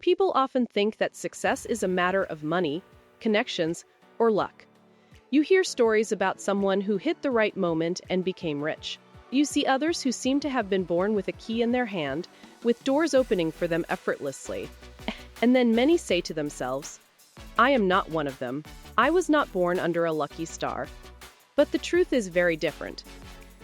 People often think that success is a matter of money, connections, or luck. You hear stories about someone who hit the right moment and became rich. You see others who seem to have been born with a key in their hand, with doors opening for them effortlessly. And then many say to themselves, I am not one of them. I was not born under a lucky star. But the truth is very different.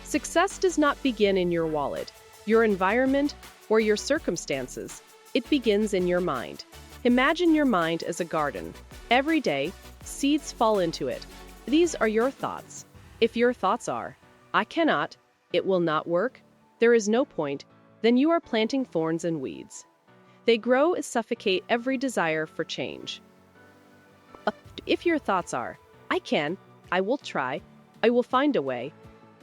Success does not begin in your wallet, your environment, or your circumstances. It begins in your mind. Imagine your mind as a garden. Every day, seeds fall into it. These are your thoughts. If your thoughts are, I cannot, it will not work, there is no point, then you are planting thorns and weeds. They grow and suffocate every desire for change. If your thoughts are, I can, I will try, I will find a way,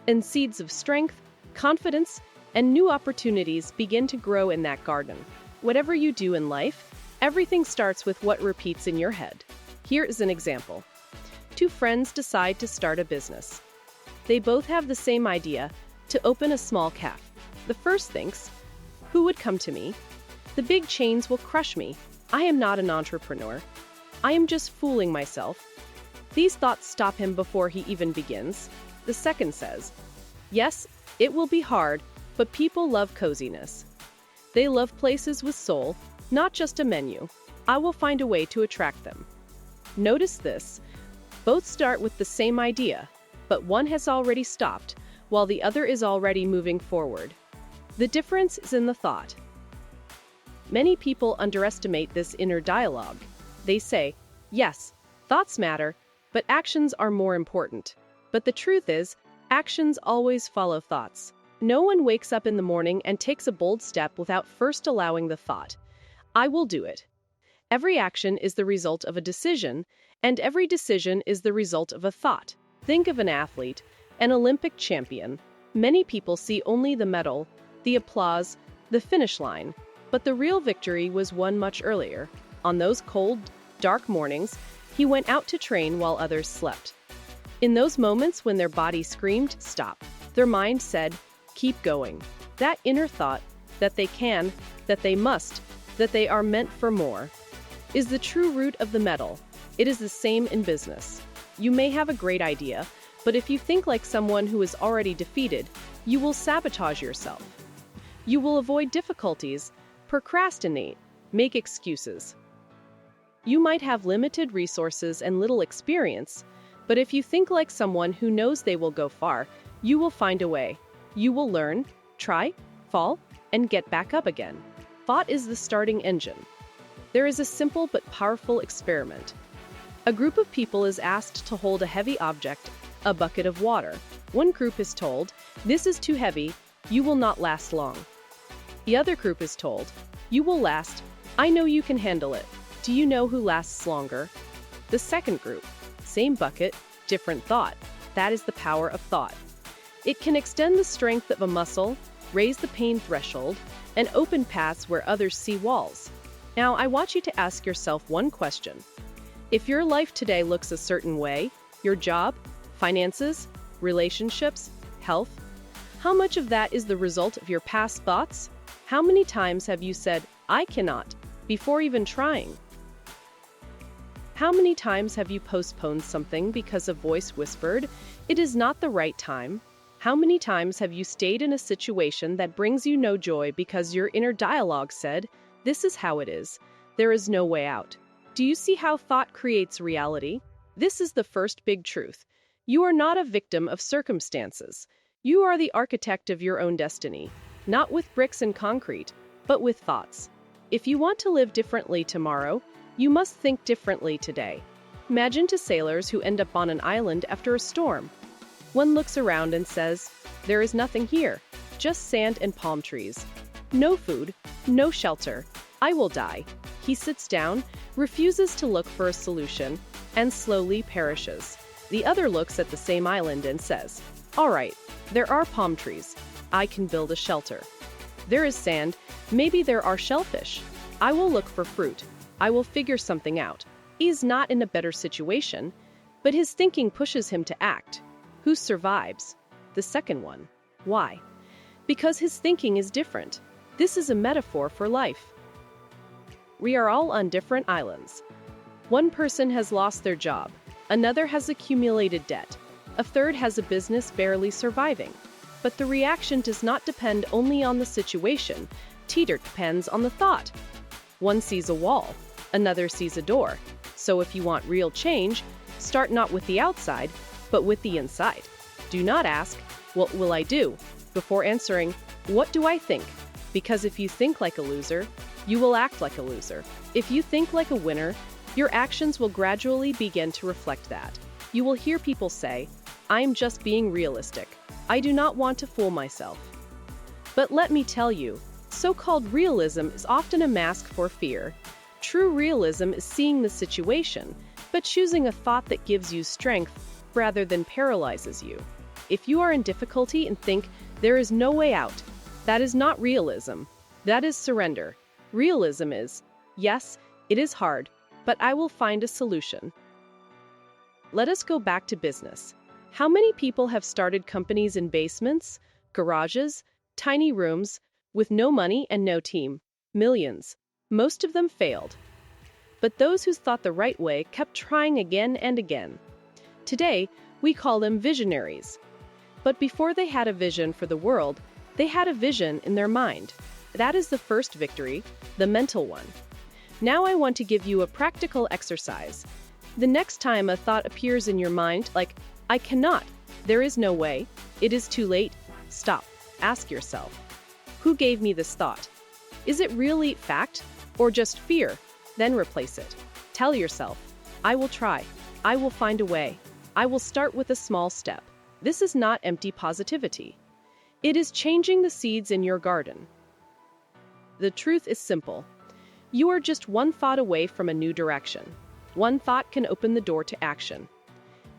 and seeds of strength, confidence, and new opportunities begin to grow in that garden. Whatever you do in life, everything starts with what repeats in your head. Here is an example. Two friends decide to start a business. They both have the same idea, to open a small cafe. The first thinks, who would come to me? The big chains will crush me. I am not an entrepreneur. I am just fooling myself. These thoughts stop him before he even begins. The second says, yes, it will be hard, but people love coziness. They love places with soul, not just a menu. I will find a way to attract them. Notice this. Both start with the same idea, but one has already stopped, while the other is already moving forward. The difference is in the thought. Many people underestimate this inner dialogue. They say, yes, thoughts matter, but actions are more important. But the truth is, actions always follow thoughts. No one wakes up in the morning and takes a bold step without first allowing the thought, I will do it. Every action is the result of a decision, and every decision is the result of a thought. Think of an athlete, an Olympic champion. Many people see only the medal, the applause, the finish line, but the real victory was won much earlier. On those cold, dark mornings, he went out to train while others slept. In those moments when their body screamed, stop, their mind said, keep going. That inner thought, that they can, that they must, that they are meant for more, is the true root of the medal. It is the same in business. You may have a great idea, but if you think like someone who is already defeated, you will sabotage yourself. You will avoid difficulties, procrastinate, make excuses. You might have limited resources and little experience, but if you think like someone who knows they will go far, you will find a way. You will learn, try, fall, and get back up again. Thought is the starting engine. There is a simple but powerful experiment. A group of people is asked to hold a heavy object, a bucket of water. One group is told, this is too heavy, you will not last long. The other group is told, you will last, I know you can handle it. Do you know who lasts longer? The second group, same bucket, different thought. That is the power of thought. It can extend the strength of a muscle, raise the pain threshold, and open paths where others see walls. Now, I want you to ask yourself one question. If your life today looks a certain way, your job, finances, relationships, health, how much of that is the result of your past thoughts? How many times have you said, I cannot, before even trying? How many times have you postponed something because a voice whispered, it is not the right time? How many times have you stayed in a situation that brings you no joy because your inner dialogue said, this is how it is, there is no way out? Do you see how thought creates reality? This is the first big truth. You are not a victim of circumstances. You are the architect of your own destiny, not with bricks and concrete, but with thoughts. If you want to live differently tomorrow, you must think differently today. Imagine two sailors who end up on an island after a storm. One looks around and says, there is nothing here, just sand and palm trees. No food, no shelter. I will die. He sits down, refuses to look for a solution, and slowly perishes. The other looks at the same island and says, all right, there are palm trees. I can build a shelter. There is sand. Maybe there are shellfish. I will look for fruit. I will figure something out. He is not in a better situation, but his thinking pushes him to act. Who survives? The second one. Why? Because his thinking is different. This is a metaphor for life. We are all on different islands. One person has lost their job, another has accumulated debt, a third has a business barely surviving. But the reaction does not depend only on the situation, teeter depends on the thought. One sees a wall, another sees a door. So if you want real change, start not with the outside, but with the inside. Do not ask, "What will I do?" before answering, "What do I think?" Because if you think like a loser, you will act like a loser. If you think like a winner, your actions will gradually begin to reflect that. You will hear people say, "I'm just being realistic. I do not want to fool myself." But let me tell you, so-called realism is often a mask for fear. True realism is seeing the situation, but choosing a thought that gives you strength rather than paralyzes you. If you are in difficulty and think there is no way out, that is not realism. That is surrender. Realism is, yes, it is hard, but I will find a solution. Let us go back to business. How many people have started companies in basements, garages, tiny rooms, with no money and no team? Millions. Most of them failed. But those who thought the right way kept trying again and again. Today, we call them visionaries. But before they had a vision for the world, they had a vision in their mind. That is the first victory, the mental one. Now I want to give you a practical exercise. The next time a thought appears in your mind, like, "I cannot," "There is no way," "It is too late," stop. Ask yourself, who gave me this thought? Is it really fact or just fear? Then replace it. Tell yourself, "I will try. I will find a way. I will start with a small step." This is not empty positivity. It is changing the seeds in your garden. The truth is simple. You are just one thought away from a new direction. One thought can open the door to action.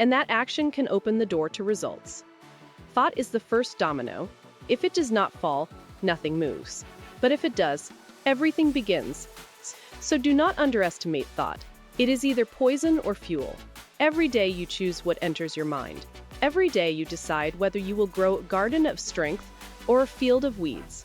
And that action can open the door to results. Thought is the first domino. If it does not fall, nothing moves. But if it does, everything begins. So do not underestimate thought. It is either poison or fuel. Every day you choose what enters your mind. Every day you decide whether you will grow a garden of strength or a field of weeds.